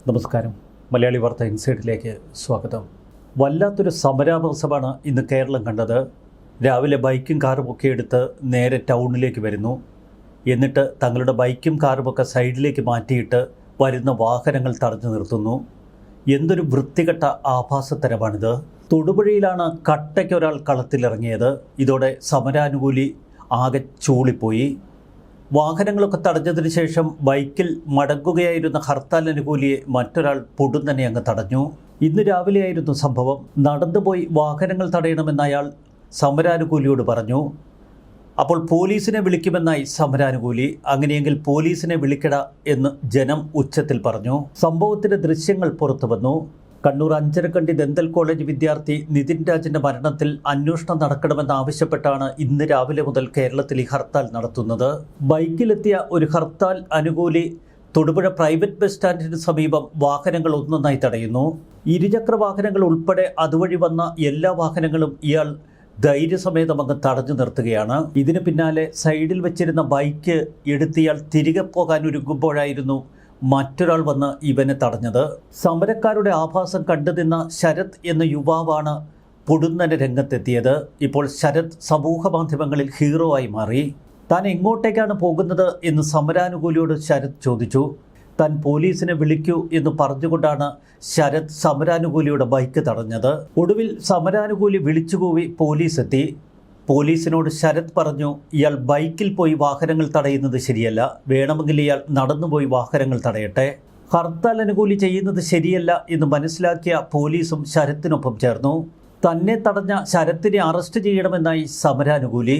നമസ്കാരം. മലയാളി വാർത്ത ഇൻസൈഡിലേക്ക് സ്വാഗതം. വല്ലാത്തൊരു സമരാഭാസമാണ് ഇന്ന് കേരളം കണ്ടത്. രാവിലെ ബൈക്കും കാറുമൊക്കെ എടുത്ത് നേരെ ടൗണിലേക്ക് വരുന്നു. എന്നിട്ട് തങ്ങളുടെ ബൈക്കും കാറുമൊക്കെ സൈഡിലേക്ക് മാറ്റിയിട്ട് വരുന്ന വാഹനങ്ങൾ തടഞ്ഞു നിർത്തുന്നു. എന്തൊരു വൃത്തികെട്ട ആഭാസത്തരമാണിത്. തൊടുപുഴയിലാണ് കട്ടയ്ക്ക് ഒരാൾ കളത്തിലിറങ്ങിയത്. ഇതോടെ സമരാനുകൂലി ആകെ ചൂളിപ്പോയി. വാഹനങ്ങളൊക്കെ തടഞ്ഞതിന് ശേഷം ബൈക്കിൽ മടങ്ങുകയായിരുന്ന ഹർത്താൽ അനുകൂലിയെ മറ്റൊരാൾ പൊടുന്നനെ അങ്ങ് തടഞ്ഞു. ഇന്ന് രാവിലെയായിരുന്നു സംഭവം. നടന്നുപോയി വാഹനങ്ങൾ തടയണമെന്ന് അയാൾ സമരാനുകൂലിയോട് പറഞ്ഞു. അപ്പോൾ പോലീസിനെ വിളിക്കുമെന്നായി സമരാനുകൂലി. അങ്ങനെയെങ്കിൽ പോലീസിനെ വിളിക്കട എന്ന് ജനം ഉച്ചത്തിൽ പറഞ്ഞു. സംഭവത്തിന്റെ ദൃശ്യങ്ങൾ പുറത്തു വന്നു. കണ്ണൂർ അഞ്ചരക്കണ്ടി ദന്തൽ കോളേജ് വിദ്യാർത്ഥി നിതിൻ രാജിന്റെ മരണത്തിൽ അന്വേഷണം നടക്കണമെന്നാവശ്യപ്പെട്ടാണ് ഇന്ന് രാവിലെ മുതൽ കേരളത്തിൽ ഈ ഹർത്താൽ നടത്തുന്നത്. ബൈക്കിലെത്തിയ ഒരു ഹർത്താൽ അനുകൂലി തൊടുപുഴ പ്രൈവറ്റ് ബസ് സ്റ്റാൻഡിന് സമീപം വാഹനങ്ങൾ ഒന്നൊന്നായി തടയുന്നു. ഇരുചക്ര വാഹനങ്ങൾ ഉൾപ്പെടെ അതുവഴി വന്ന എല്ലാ വാഹനങ്ങളും ഇയാൾ ധൈര്യസമേതം അങ്ങ് തടഞ്ഞു നിർത്തുകയാണ്. ഇതിന് പിന്നാലെ സൈഡിൽ വെച്ചിരുന്ന ബൈക്ക് എടുത്തിയാൾ തിരികെ പോകാൻ ഒരുങ്ങുമ്പോഴായിരുന്നു മറ്റൊരാൾ വന്ന് ഇവനെ തടഞ്ഞത്. സമരക്കാരുടെ ആഭാസം കണ്ടുനിന്ന ശരത് എന്ന യുവാവാണ് പൊടുന്നനെ രംഗത്തെത്തിയത്. ഇപ്പോൾ ശരത് സമൂഹ മാധ്യമങ്ങളിൽ ഹീറോ ആയി മാറി. താൻ എങ്ങോട്ടേക്കാണ് പോകുന്നത് എന്ന് സമരാനുകൂലിയോട് ശരത് ചോദിച്ചു. താൻ പോലീസിനെ വിളിക്കൂ എന്ന് പറഞ്ഞുകൊണ്ടാണ് ശരത് സമരാനുകൂലിയുടെ ബൈക്ക് തടഞ്ഞത്. ഒടുവിൽ സമരാനുകൂലി വിളിച്ചുകൂവി പോലീസ് എത്തി. പോലീസിനോട് ശരത് പറഞ്ഞു, ഇയാൾ ബൈക്കിൽ പോയി വാഹനങ്ങൾ തടയുന്നത് ശരിയല്ല, വേണമെങ്കിൽ ഇയാൾ നടന്നുപോയി വാഹനങ്ങൾ തടയട്ടെ. ഹർത്താൽ അനുകൂലി ചെയ്യുന്നത് ശരിയല്ല എന്ന് മനസ്സിലാക്കിയ പോലീസും ശരത്തിനൊപ്പം ചേർന്നു. തന്നെ തടഞ്ഞ ശരത്തിനെ അറസ്റ്റ് ചെയ്യണമെന്നായി സമരാനുകൂലി.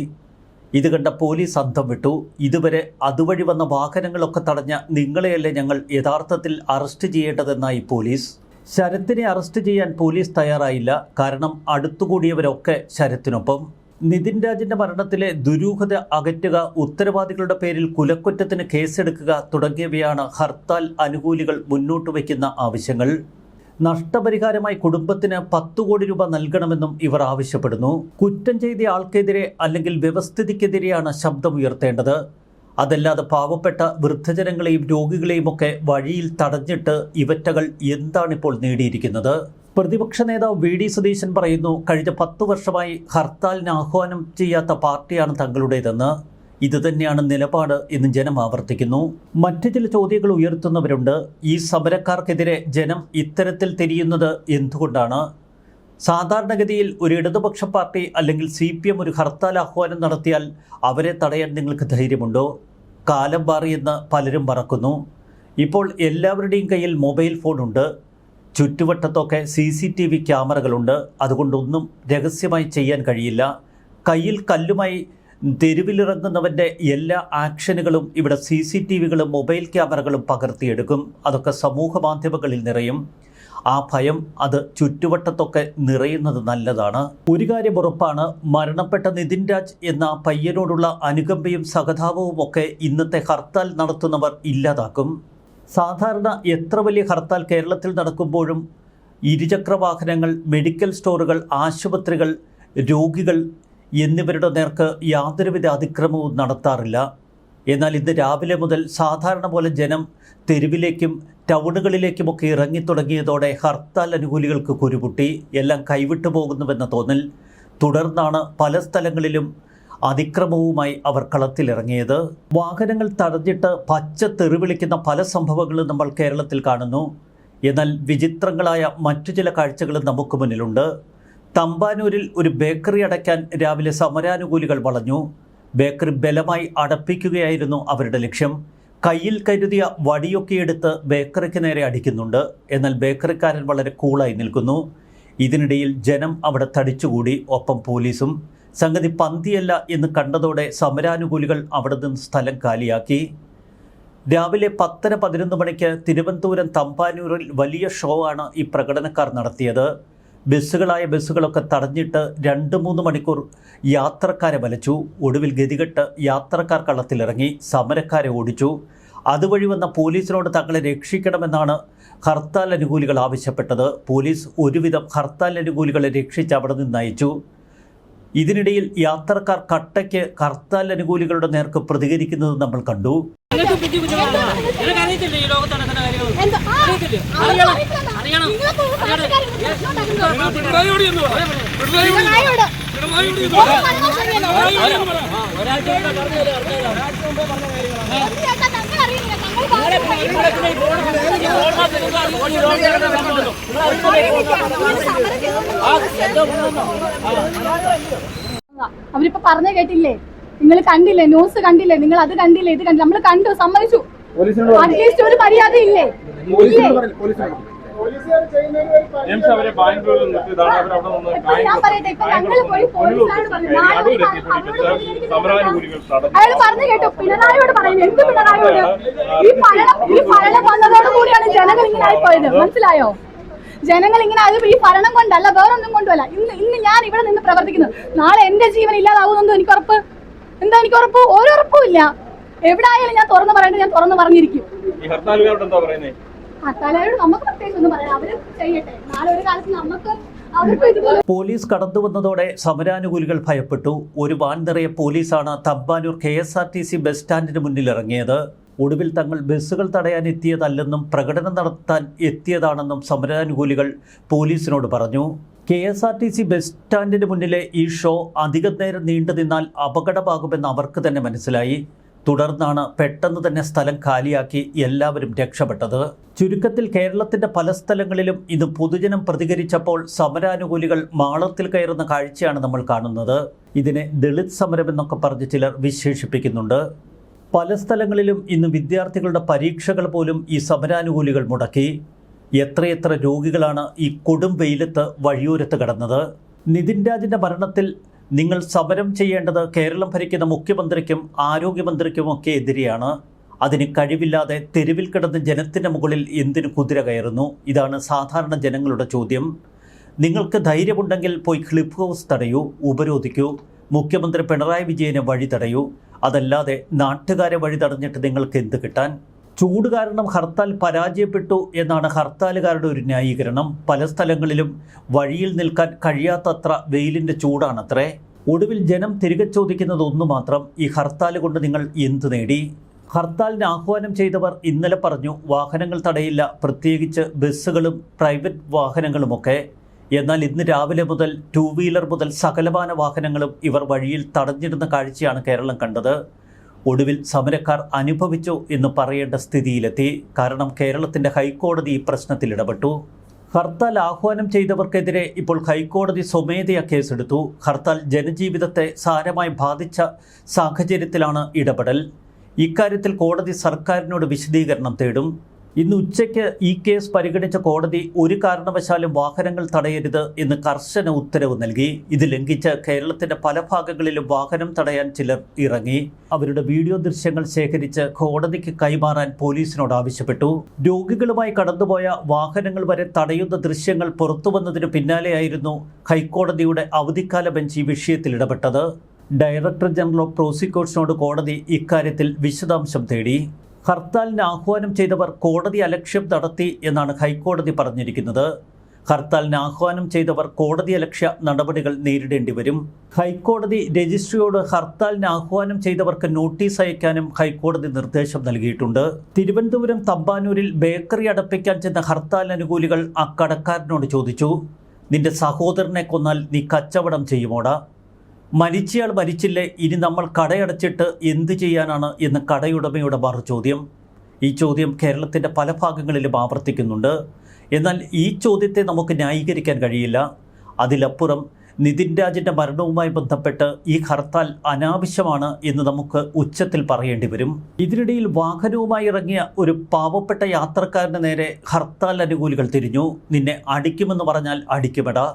ഇത് കണ്ട പോലീസ് അന്തം വിട്ടു. ഇതുവരെ അതുവഴി വന്ന വാഹനങ്ങളൊക്കെ തടഞ്ഞ നിങ്ങളെയല്ലേ ഞങ്ങൾ യഥാർത്ഥത്തിൽ അറസ്റ്റ് ചെയ്യേണ്ടതെന്നായി പോലീസ്. ശരത്തിനെ അറസ്റ്റ് ചെയ്യാൻ പോലീസ് തയ്യാറായില്ല. കാരണം അടുത്തുകൂടിയവരൊക്കെ ശരത്തിനൊപ്പം. നിതിൻ രാജിന്റെ മരണത്തിലെ ദുരൂഹത അകറ്റുക, ഉത്തരവാദികളുടെ പേരിൽ കുലക്കുറ്റത്തിന് കേസെടുക്കുക തുടങ്ങിയവയാണ് ഹർത്താൽ അനുകൂലികൾ മുന്നോട്ട് വയ്ക്കുന്ന ആവശ്യങ്ങൾ. നഷ്ടപരിഹാരമായി കുടുംബത്തിന് 10 കോടി രൂപ നൽകണമെന്നും ഇവർ ആവശ്യപ്പെടുന്നു. കുറ്റം ചെയ്ത ആൾക്കെതിരെ അല്ലെങ്കിൽ വ്യവസ്ഥിതിക്കെതിരെയാണ് ശബ്ദമുയർത്തേണ്ടത്. അതല്ലാതെ പാവപ്പെട്ട വൃദ്ധജനങ്ങളെയും രോഗികളെയും ഒക്കെ വഴിയിൽ തടഞ്ഞിട്ട് ഇവറ്റകൾ എന്താണിപ്പോൾ നേടിയിരിക്കുന്നത്? പ്രതിപക്ഷ നേതാവ് വി.ഡി. സതീശൻ പറയുന്നു, കഴിഞ്ഞ 10 വർഷമായി ഹർത്താലിന് ആഹ്വാനം ചെയ്യാത്ത പാർട്ടിയാണ് തങ്ങളുടേതെന്ന്. ഇതുതന്നെയാണ് നിലപാട് എന്ന് ജനം ആവർത്തിക്കുന്നു. മറ്റു ചില ചോദ്യങ്ങൾ ഉയർത്തുന്നവരുണ്ട്. ഈ സമരക്കാർക്കെതിരെ ജനം ഇത്തരത്തിൽ തിരിയുന്നത് എന്തുകൊണ്ടാണ്? സാധാരണഗതിയിൽ ഒരു ഇടതുപക്ഷ പാർട്ടി അല്ലെങ്കിൽ CPM ഒരു ഹർത്താൽ ആഹ്വാനം നടത്തിയാൽ അവരെ തടയാൻ നിങ്ങൾക്ക് ധൈര്യമുണ്ടോ? കാലം മാറിയെന്ന് പലരും മറക്കുന്നു. ഇപ്പോൾ എല്ലാവരുടെയും കയ്യിൽ മൊബൈൽ ഫോണുണ്ട്. ചുറ്റുവട്ടത്തൊക്കെ CCTV ക്യാമറകളുണ്ട്. അതുകൊണ്ടൊന്നും രഹസ്യമായി ചെയ്യാൻ കഴിയില്ല. കയ്യിൽ കല്ലുമായി തെരുവിലിറങ്ങുന്നവൻ്റെ എല്ലാ ആക്ഷനുകളും ഇവിടെ CCTVകളും മൊബൈൽ ക്യാമറകളും പകർത്തിയെടുക്കും. അതൊക്കെ സമൂഹ മാധ്യമങ്ങളിൽ നിറയും. ആ ഭയം അത് ചുറ്റുവട്ടത്തൊക്കെ നിറയുന്നത് നല്ലതാണ്. ഒരു കാര്യം ഉറപ്പാണ്, മരണപ്പെട്ട നിതിൻ രാജ് എന്ന പയ്യനോടുള്ള അനുകമ്പയും സഹതാപവും ഒക്കെ ഇന്നത്തെ ഹർത്താൽ നടത്തുന്നവർ ഇല്ലാതാക്കും. സാധാരണ എത്ര വലിയ ഹർത്താൽ കേരളത്തിൽ നടക്കുമ്പോഴും ഇരുചക്ര വാഹനങ്ങൾ, മെഡിക്കൽ സ്റ്റോറുകൾ, ആശുപത്രികൾ, രോഗികൾ എന്നിവരുടെ നേർക്ക് യാതൊരുവിധ അതിക്രമവും നടത്താറില്ല. എന്നാൽ ഇന്ന് രാവിലെ മുതൽ സാധാരണ പോലെ ജനം തെരുവിലേക്കും ടൗണുകളിലേക്കുമൊക്കെ ഇറങ്ങിത്തുടങ്ങിയതോടെ ഹർത്താൽ അനുകൂലികൾക്ക് കുരുപൊട്ടി. എല്ലാം കൈവിട്ടു പോകുന്നുവെന്ന തോന്നൽ. തുടർന്നാണ് പല സ്ഥലങ്ങളിലും അതിക്രമവുമായി അവർ കളത്തിലിറങ്ങിയത്. വാഹനങ്ങൾ തടഞ്ഞിട്ട് പച്ച തെറിവിളിക്കുന്ന പല സംഭവങ്ങളും നമ്മൾ കേരളത്തിൽ കാണുന്നു. എന്നാൽ വിചിത്രങ്ങളായ മറ്റു ചില കാഴ്ചകളും നമുക്ക് മുന്നിലുണ്ട്. തമ്പാനൂരിൽ ഒരു ബേക്കറി അടയ്ക്കാൻ രാവിലെ സമരാനുകൂലികൾ വളഞ്ഞു. ബേക്കറി ബലമായി അടപ്പിക്കുകയായിരുന്നു അവരുടെ ലക്ഷ്യം. കയ്യിൽ കരുതിയ വടിയൊക്കെ എടുത്ത് ബേക്കറിക്ക് നേരെ അടിക്കുന്നുണ്ട്. എന്നാൽ ബേക്കറിക്കാരൻ വളരെ കൂളായി നിൽക്കുന്നു. ഇതിനിടയിൽ ജനം അവിടെ തടിച്ചുകൂടി, ഒപ്പം പോലീസും. സംഗതി പന്തിയല്ല എന്ന് കണ്ടതോടെ സമരാനുകൂലികൾ അവിടെ നിന്ന് സ്ഥലം കാലിയാക്കി. രാവിലെ 10-11 മണിക്ക് തിരുവനന്തപുരം തമ്പാനൂരിൽ വലിയ ഷോ ആണ് ഈ പ്രകടനക്കാർ നടത്തിയത്. ബസ്സുകളൊക്കെ തടഞ്ഞിട്ട് 2-3 മണിക്കൂർ യാത്രക്കാരെ വലച്ചു. ഒടുവിൽ ഗതികെട്ട് യാത്രക്കാർ കളത്തിലിറങ്ങി സമരക്കാരെ ഓടിച്ചു. അതുവഴി വന്ന പോലീസിനോട് തങ്ങളെ രക്ഷിക്കണമെന്നാണ് ഹർത്താൽ അനുകൂലികൾ ആവശ്യപ്പെട്ടത്. പോലീസ് ഒരുവിധം ഹർത്താൽ അനുകൂലികളെ രക്ഷിച്ച് അവിടെ നിന്ന് അയച്ചു. ഇതിനിടയിൽ യാത്രക്കാർ കട്ടയ്ക്ക് ഹർത്താൽ അനുകൂലികളുടെ നേർക്ക് പ്രതികരിക്കുന്നത് നമ്മൾ കണ്ടു. അറിയത്തില്ല ഈ ലോകത്ത് നടക്കുന്ന അവരിപ്പോ പറഞ്ഞ കേട്ടില്ലേ? നിങ്ങൾ കണ്ടില്ലേ? ന്യൂസ് കണ്ടില്ലേ? നിങ്ങൾ അത് കണ്ടില്ലേ? ഇത് കണ്ടില്ല? നമ്മൾ കണ്ടു, സമ്മതിച്ചു. അറ്റ്ലീസ്റ്റ് ഒരു മര്യാദ ഇല്ലേ? ഞാൻ പറയട്ടെ, ഇപ്പൊ ഞങ്ങൾ പോയി പോലീസിനോട് പറഞ്ഞു. അയാൾ പറഞ്ഞു കേട്ടോ, പിണറായിയോട് പറയുന്നു. എന്ത് പിണറായിയോട്? ഈ ഭരണം വന്നതോടു കൂടിയാണ് ജനങ്ങൾ ഇങ്ങനെ ആയിപ്പോയത്. മനസ്സിലായോ? ജനങ്ങൾ ഇങ്ങനെ ആയത് ഈ ഭരണം കൊണ്ടല്ല, വേറൊന്നും കൊണ്ടുമല്ല. ഇന്ന് ഞാൻ ഇവിടെ നിന്ന് പ്രവർത്തിക്കുന്നു. നാളെ എന്റെ ജീവൻ ഇല്ലാതാവുമെന്നോ എനിക്ക് ഉറപ്പ്? എന്താ എനിക്ക് ഉറപ്പ്? ഒരു ഉറപ്പും ഇല്ല. എവിടെ ആയാലും ഞാൻ തുറന്നു പറയേണ്ടത് ഞാൻ തുറന്നു പറഞ്ഞിരിക്കും. ഹർത്താലുകാരോട് നമുക്ക് പ്രത്യേകിച്ച് ഒന്നും പറയാം. അവര് ചെയ്യട്ടെ. നാളെ ഒരു കാലത്ത് നമുക്ക് പോലീസ് കടന്നു വന്നതോടെ സമരാനുകൂലികൾ ഭയപ്പെട്ടു. ഒരു വാൻ നിറയെ പോലീസാണ് തമ്പാനൂർ KSRTC ബസ് സ്റ്റാൻഡിന് മുന്നിൽ ഇറങ്ങിയത്. ഒടുവിൽ തങ്ങൾ ബസ്സുകൾ തടയാൻ എത്തിയതല്ലെന്നും പ്രകടനം നടത്താൻ എത്തിയതാണെന്നും സമരാനുകൂലികൾ പോലീസിനോട് പറഞ്ഞു. KSRTC ബസ് സ്റ്റാൻഡിന് മുന്നിലെ ഈ ഷോ അധികം നേരം നീണ്ടു നിന്നാൽ അപകടമാകുമെന്ന് അവർക്ക് തന്നെ മനസ്സിലായി. തുടർന്നാണ് പെട്ടെന്ന് തന്നെ സ്ഥലം കാലിയാക്കി എല്ലാവരും രക്ഷപ്പെട്ടത്. ചുരുക്കത്തിൽ കേരളത്തിന്റെ പല സ്ഥലങ്ങളിലും ഇന്ന് പൊതുജനം പ്രതികരിച്ചപ്പോൾ സമരാനുകൂലികൾ മാളത്തിൽ കയറുന്ന കാഴ്ചയാണ് നമ്മൾ കാണുന്നത്. ഇതിനെ ദളിത് സമരം എന്നൊക്കെ പറഞ്ഞ് ചിലർ വിശേഷിപ്പിക്കുന്നുണ്ട്. പല സ്ഥലങ്ങളിലും ഇന്ന് വിദ്യാർത്ഥികളുടെ പരീക്ഷകൾ പോലും ഈ സമരാനുകൂലികൾ മുടക്കി. എത്രയെത്ര രോഗികളാണ് ഈ കൊടും വെയിലത്ത് വഴിയോരത്ത് കിടന്നത്. നിതിൻ രാജിൻ്റെ മരണത്തിൽ നിങ്ങൾ സമരം ചെയ്യേണ്ടത് കേരളം ഭരിക്കുന്ന മുഖ്യമന്ത്രിക്കും ആരോഗ്യമന്ത്രിക്കുമൊക്കെ എതിരെയാണ്. അതിന് കഴിവില്ലാതെ തെരുവിൽ കിടന്ന് ജനത്തിൻ്റെ മുകളിൽ എന്തിനു കുതിര കയറുന്നു? ഇതാണ് സാധാരണ ജനങ്ങളുടെ ചോദ്യം. നിങ്ങൾക്ക് ധൈര്യമുണ്ടെങ്കിൽ പോയി ക്ലിഫ് ഹൗസ് തടയൂ, ഉപരോധിക്കൂ, മുഖ്യമന്ത്രി പിണറായി വിജയനെ വഴി തടയൂ. അതല്ലാതെ നാട്ടുകാരെ വഴി തടഞ്ഞിട്ട് നിങ്ങൾക്ക് എന്ത് കിട്ടാൻ? ചൂട് കാരണം ഹർത്താൽ പരാജയപ്പെട്ടു എന്നാണ് ഹർത്താലുകാരുടെ ഒരു ന്യായീകരണം. പല സ്ഥലങ്ങളിലും വഴിയിൽ നിൽക്കാൻ കഴിയാത്തത്ര വെയിലിൻ്റെ ചൂടാണത്രേ. ഒടുവിൽ ജനം തിരികെ ചോദിക്കുന്നത് ഒന്നു മാത്രം: ഈ ഹർത്താൽ കൊണ്ട് നിങ്ങൾ എന്ത് നേടി? ഹർത്താലിന് ആഹ്വാനം ചെയ്തവർ ഇന്നലെ പറഞ്ഞു വാഹനങ്ങൾ തടയില്ല, പ്രത്യേകിച്ച് ബസ്സുകളും പ്രൈവറ്റ് വാഹനങ്ങളുമൊക്കെ. എന്നാൽ ഇന്ന് രാവിലെ മുതൽ 2 വീലർ മുതൽ സകലമാന വാഹനങ്ങളും ഇവർ വഴിയിൽ തടഞ്ഞിടുന്ന കാഴ്ചയാണ് കേരളം കണ്ടത്. ഒടുവിൽ സമരക്കാർ അനുഭവിച്ചു എന്ന് പറയേണ്ട സ്ഥിതിയിലെത്തി. കാരണം കേരളത്തിൻ്റെ ഹൈക്കോടതി ഈ പ്രശ്നത്തിൽ ഇടപെട്ടു. ഹർത്താൽ ആഹ്വാനം ചെയ്തവർക്കെതിരെ ഇപ്പോൾ ഹൈക്കോടതി സ്വമേധയാ കേസെടുത്തു. ഹർത്താൽ ജനജീവിതത്തെ സാരമായി ബാധിച്ച സാഹചര്യത്തിലാണ് ഇടപെടൽ. ഇക്കാര്യത്തിൽ കോടതി സർക്കാരിനോട് വിശദീകരണം തേടും. ഇന്ന് ഉച്ചയ്ക്ക് ഈ കേസ് പരിഗണിച്ച കോടതി ഒരു കാരണവശാലും വാഹനങ്ങൾ തടയരുത് എന്ന് കർശന ഉത്തരവ് നൽകി. ഇത് ലംഘിച്ച് കേരളത്തിന്റെ പല ഭാഗങ്ങളിലും വാഹനം തടയാൻ ചിലർ ഇറങ്ങി. അവരുടെ വീഡിയോ ദൃശ്യങ്ങൾ ശേഖരിച്ച് കോടതിക്ക് കൈമാറാൻ പോലീസിനോട് ആവശ്യപ്പെട്ടു. രോഗികളുമായി കടന്നുപോയ വാഹനങ്ങൾ വരെ തടയുന്ന ദൃശ്യങ്ങൾ പുറത്തുവന്നതിന് പിന്നാലെയായിരുന്നു ഹൈക്കോടതിയുടെ അവധിക്കാല ബെഞ്ച് ഈ വിഷയത്തിൽ ഇടപെട്ടത്. ഡയറക്ടർ ജനറൽ ഓഫ് പ്രോസിക്യൂഷനോട് കോടതി ഇക്കാര്യത്തിൽ വിശദാംശം തേടി. ഹർത്താലിന് ആഹ്വാനം ചെയ്തവർ കോടതി അലക്ഷ്യം നടത്തി എന്നാണ് ഹൈക്കോടതി പറഞ്ഞിരിക്കുന്നത്. ഹർത്താലിന് ആഹ്വാനം ചെയ്തവർ കോടതി അലക്ഷ്യ നടപടികൾ നേരിടേണ്ടി വരും. ഹൈക്കോടതി രജിസ്ട്രിയോട് ഹർത്താലിന് ആഹ്വാനം ചെയ്തവർക്ക് നോട്ടീസ് അയക്കാനും ഹൈക്കോടതി നിർദ്ദേശം നൽകിയിട്ടുണ്ട്. തിരുവനന്തപുരം തമ്പാനൂരിൽ ബേക്കറി അടപ്പിക്കാൻ ചെന്ന ഹർത്താൽ അനുകൂലികൾ ആ കടക്കാരനോട് ചോദിച്ചു, നിന്റെ സഹോദരനെ കൊന്നാൽ നീ കച്ചവടം ചെയ്യുമോടാ? മരിച്ചയാൾ മരിച്ചില്ലേ, ഇനി നമ്മൾ കടയടച്ചിട്ട് എന്ത് ചെയ്യാനാണ് എന്ന് കടയുടമയുടെ മറുചോദ്യം. ഈ ചോദ്യം കേരളത്തിൻ്റെ പല ഭാഗങ്ങളിലും ആവർത്തിക്കുന്നുണ്ട്. എന്നാൽ ഈ ചോദ്യത്തെ നമുക്ക് ന്യായീകരിക്കാൻ കഴിയില്ല. അതിലപ്പുറം നിതിൻ രാജിൻ്റെ മരണവുമായി ബന്ധപ്പെട്ട് ഈ ഹർത്താൽ അനാവശ്യമാണ് എന്ന് നമുക്ക് ഉച്ചത്തിൽ പറയേണ്ടി വരും. ഇതിനിടയിൽ വാഹനവുമായി ഇറങ്ങിയ ഒരു പാവപ്പെട്ട യാത്രക്കാരന് നേരെ ഹർത്താൽ അനുകൂലികൾ തിരിഞ്ഞു. നിന്നെ അടിക്കുമെന്ന് പറഞ്ഞാൽ അടിക്കുമെടാ.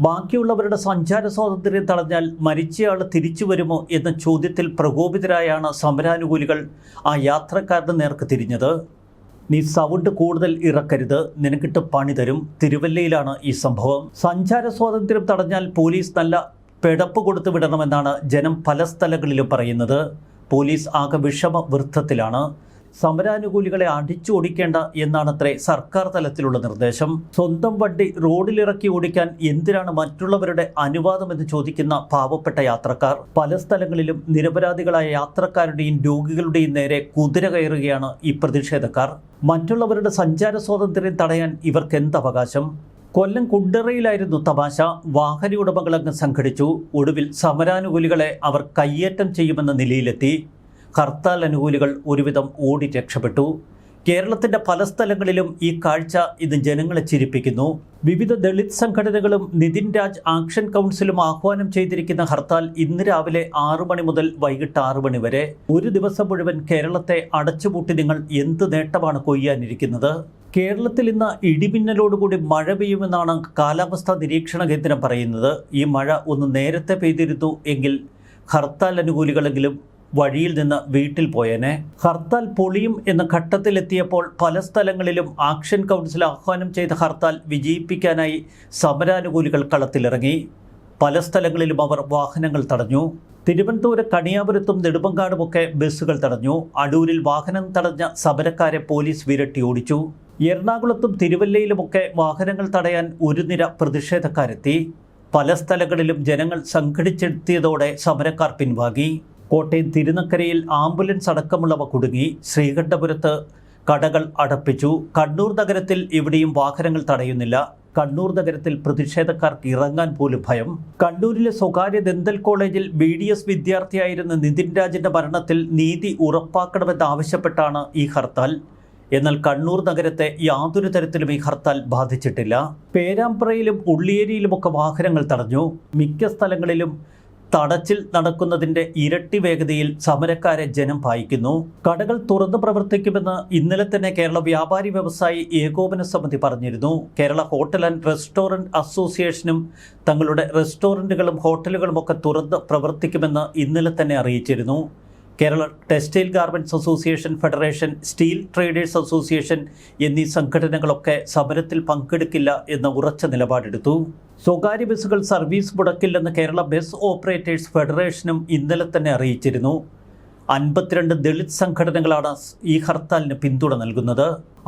ബാക്കിയുള്ളവരുടെ സഞ്ചാര സ്വാതന്ത്ര്യം തടഞ്ഞാൽ മരിച്ചയാൾ തിരിച്ചു വരുമോ എന്ന ചോദ്യത്തിൽ പ്രകോപിതരായാണ് സമരാനുകൂലികൾ ആ യാത്രക്കാരന് നേർക്ക് തിരിഞ്ഞത്. നീ സൗണ്ട് കൂടുതൽ ഇറക്കരുത്, നിനക്കിട്ട് പണി തരും. തിരുവല്ലയിലാണ് ഈ സംഭവം. സഞ്ചാര സ്വാതന്ത്ര്യം തടഞ്ഞാൽ പോലീസ് നല്ല പിടപ്പ് കൊടുത്തു വിടണമെന്നാണ് ജനം പല സ്ഥലങ്ങളിലും പറയുന്നത്. പോലീസ് ആകെ വിഷമ വൃത്തത്തിലാണ്. സമരാനുകൂലികളെ അടിച്ചോടിക്കേണ്ട എന്നാണത്രേ സർക്കാർ തലത്തിലുള്ള നിർദ്ദേശം. സ്വന്തം വണ്ടി റോഡിലിറക്കി ഓടിക്കാൻ എന്തിനാണ് മറ്റുള്ളവരുടെ അനുവാദമെന്ന് ചോദിക്കുന്ന പാവപ്പെട്ട യാത്രക്കാർ. പല സ്ഥലങ്ങളിലും നിരപരാധികളായ യാത്രക്കാരുടെയും രോഗികളുടെയും നേരെ കുതിര കയറുകയാണ് ഈ പ്രതിഷേധക്കാർ. മറ്റുള്ളവരുടെ സഞ്ചാര സ്വാതന്ത്ര്യം തടയാൻ ഇവർക്ക് എന്തവകാശം? കൊല്ലം കുണ്ടറയിലായിരുന്നു തമാശ. വാഹന ഉടമകളങ്ങ് സംഘടിച്ചു. ഒടുവിൽ സമരാനുകൂലികളെ അവർ കയ്യേറ്റം ചെയ്യുമെന്ന നിലയിലെത്തി. ഹർത്താൽ അനുകൂലികൾ ഒരുവിധം ഓടി രക്ഷപ്പെട്ടു. കേരളത്തിൻ്റെ പല സ്ഥലങ്ങളിലും ഈ കാഴ്ച ഇത് ജനങ്ങളെ ചിരിപ്പിക്കുന്നു. വിവിധ ദളിത് സംഘടനകളും നിതിൻ രാജ് ആക്ഷൻ കൗൺസിലും ആഹ്വാനം ചെയ്തിരിക്കുന്ന ഹർത്താൽ ഇന്ന് രാവിലെ 6 മണി മുതൽ വൈകിട്ട് 6 മണി വരെ. ഒരു ദിവസം മുഴുവൻ കേരളത്തെ അടച്ചുപൂട്ടി നിങ്ങൾ എന്ത് നേട്ടമാണ് കൊയ്യാനിരിക്കുന്നത്? കേരളത്തിൽ ഇന്ന് ഇടിമിന്നലോടുകൂടി മഴ പെയ്യുമെന്നാണ് കാലാവസ്ഥാ നിരീക്ഷണ കേന്ദ്രം പറയുന്നത്. ഈ മഴ ഒന്ന് നേരത്തെ പെയ്തിരുന്നു എങ്കിൽ ഹർത്താൽ അനുകൂലികളെങ്കിലും വഴിയിൽ നിന്ന് വീട്ടിൽ പോയേനെ. ഹർത്താൽ പൊളിയും എന്ന ഘട്ടത്തിലെത്തിയപ്പോൾ പല സ്ഥലങ്ങളിലും ആക്ഷൻ കൗൺസിൽ ആഹ്വാനം ചെയ്ത ഹർത്താൽ വിജയിപ്പിക്കാനായി സമരാനുകൂലികൾ കളത്തിലിറങ്ങി. പല സ്ഥലങ്ങളിലും അവർ വാഹനങ്ങൾ തടഞ്ഞു. തിരുവനന്തപുരം കണിയാപുരത്തും നെടുമങ്ങാടുമൊക്കെ ബസ്സുകൾ തടഞ്ഞു. അടൂരിൽ വാഹനം തടഞ്ഞ സമരക്കാരെ പോലീസ് വിരട്ടി ഓടിച്ചു. എറണാകുളത്തും തിരുവല്ലയിലുമൊക്കെ വാഹനങ്ങൾ തടയാൻ ഒരു നിര പ്രതിഷേധക്കാരെത്തി. പല സ്ഥലങ്ങളിലും ജനങ്ങൾ സംഘടിച്ചെത്തിയതോടെ സമരക്കാർ പിൻവാങ്ങി. കോട്ടയം തിരുനക്കരയിൽ ആംബുലൻസ് അടക്കമുള്ളവ കുടുങ്ങി. ശ്രീകണ്ഠപുരത്ത് കടകൾ അടപ്പിച്ചു. കണ്ണൂർ നഗരത്തിൽ എവിടെയും വാഹനങ്ങൾ തടയുന്നില്ല. കണ്ണൂർ നഗരത്തിൽ പ്രതിഷേധക്കാർക്ക് ഇറങ്ങാൻ പോലും ഭയം. കണ്ണൂരിലെ സ്വകാര്യ ദന്തൽ കോളേജിൽ BDS വിദ്യാർത്ഥിയായിരുന്ന നിതിൻ രാജിന്റെ മരണത്തിൽ നീതി ഉറപ്പാക്കണമെന്നാവശ്യപ്പെട്ടാണ് ഈ ഹർത്താൽ. എന്നാൽ കണ്ണൂർ നഗരത്തെ യാതൊരു തരത്തിലും ഈ ഹർത്താൽ ബാധിച്ചിട്ടില്ല. പേരാമ്പ്രയിലും ഉള്ളിയേരിയിലുമൊക്കെ വാഹനങ്ങൾ തടഞ്ഞു. മിക്ക സ്ഥലങ്ങളിലും തടച്ചിൽ നടക്കുന്നതിൻ്റെ ഇരട്ടി വേഗതയിൽ സമരക്കാരെ ജനം പായിക്കുന്നു. കടകൾ തുറന്നു പ്രവർത്തിക്കുമെന്ന് ഇന്നലെ തന്നെ കേരള വ്യാപാരി വ്യവസായി ഏകോപന സമിതി പറഞ്ഞിരുന്നു. കേരള ഹോട്ടൽ ആൻഡ് റെസ്റ്റോറൻറ്റ് അസോസിയേഷനും തങ്ങളുടെ റെസ്റ്റോറൻറ്റുകളും ഹോട്ടലുകളുമൊക്കെ തുറന്ന് പ്രവർത്തിക്കുമെന്ന് ഇന്നലെ തന്നെ അറിയിച്ചിരുന്നു. Kerala textile garments association, federation, steel traders association എന്നീ സംഘടനകളൊക്കെ സമരത്തിൽ പങ്കെടുക്കില്ല എന്ന ഉറച്ച നിലപാടെടുത്തു. സ്വകാര്യ ബസ്സുകൾ സർവീസ് മുടക്കില്ലെന്ന് കേരള ബസ് ഓപ്പറേറ്റേഴ്സ് ഫെഡറേഷനും ഇന്നലെ തന്നെ അറിയിച്ചിരുന്നു. 52 ദളിത് സംഘടനകളാണ് ഈ ഹർത്താലിന് പിന്തുണ നൽകുന്നത്.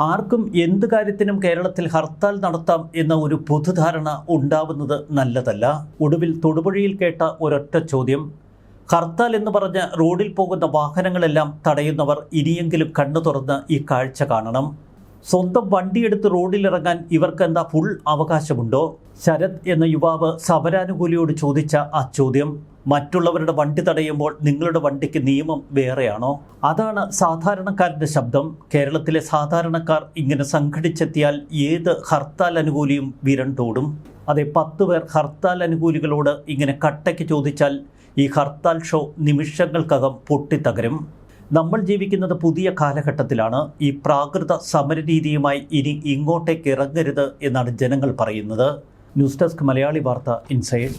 ആർക്കും എന്ത് കാര്യത്തിനും കേരളത്തിൽ ഹർത്താൽ നടത്താം എന്ന ഒരു പൊതുധാരണ ഉണ്ടാവുന്നത് നല്ലതല്ല. ഒടുവിൽ തൊടുപുഴയിൽ കേട്ട ഒരൊറ്റ ചോദ്യം: ഹർത്താൽ എന്ന് പറഞ്ഞ് റോഡിൽ പോകുന്ന വാഹനങ്ങളെല്ലാം തടയുന്നവർ ഇനിയെങ്കിലും കണ്ണു തുറന്ന് ഈ കാഴ്ച കാണണം. സ്വന്തം വണ്ടിയെടുത്ത് റോഡിലിറങ്ങാൻ ഇവർക്ക് എന്താ ഫുൾ അവകാശമുണ്ടോ? ശരത് എന്ന യുവാവ് സമരാനുകൂലിയോട് ചോദിച്ച ആ ചോദ്യം. മറ്റുള്ളവരുടെ വണ്ടി തടയുമ്പോൾ നിങ്ങളുടെ വണ്ടിക്ക് നിയമം വേറെയാണോ? അതാണ് സാധാരണക്കാരൻ്റെ ശബ്ദം. കേരളത്തിലെ സാധാരണക്കാർ ഇങ്ങനെ സംഘടിച്ചെത്തിയാൽ ഏത് ഹർത്താൽ അനുകൂലിയും വിരണ്ടോടും. അതെ, 10 പേർ ഹർത്താൽ അനുകൂലികളോട് ഇങ്ങനെ കട്ടയ്ക്ക് ചോദിച്ചാൽ ഈ ഹർത്താൽ ഷോ നിമിഷങ്ങൾക്കകം പൊട്ടിത്തകരും. നമ്മൾ ജീവിക്കുന്നത് പുതിയ കാലഘട്ടത്തിലാണ്. ഈ പ്രാകൃത സമരരീതിയുമായി ഇനി ഇങ്ങോട്ടേക്ക് ഇറങ്ങരുത് എന്നാണ് ജനങ്ങൾ പറയുന്നത്. ന്യൂസ് ഡെസ്ക് മലയാളി വാർത്ത ഇൻസൈഡ്.